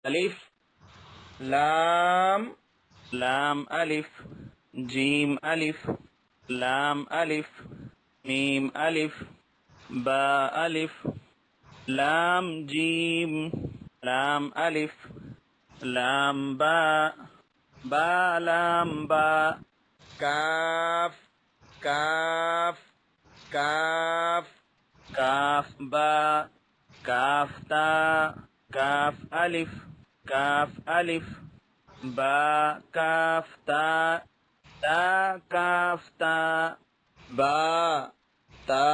अलिफ लाम लाम अलिफ जीम अलिफ लाम अलिफ मीम अलिफ बा अलिफ लाम जीम लाम अलिफ लाम बा बा लाम बा काफ काफ काफ काफ बा काफ ता काफ अलिफ बा काफ ता ता काफ ता बा ता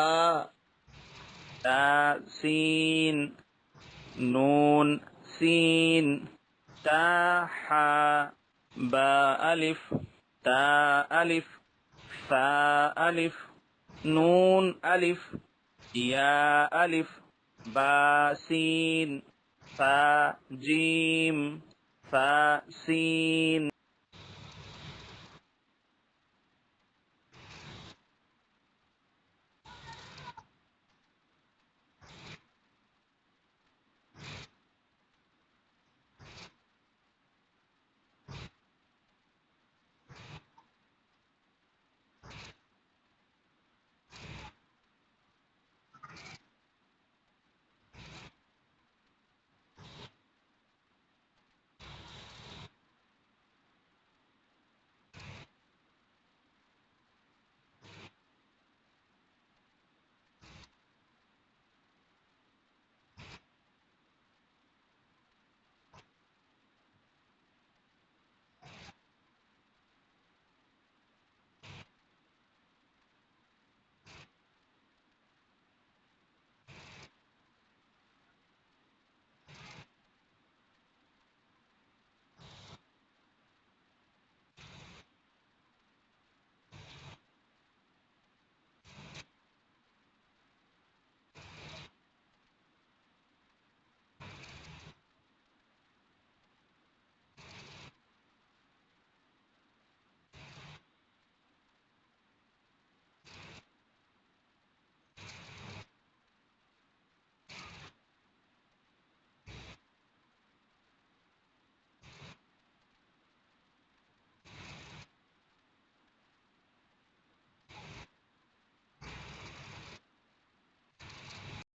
ता सीन नून सीन ता हा बा अलिफ ता अलिफ सा अलिफ नून अलिफ या अलिफ बा सीन फा जीम फा सीन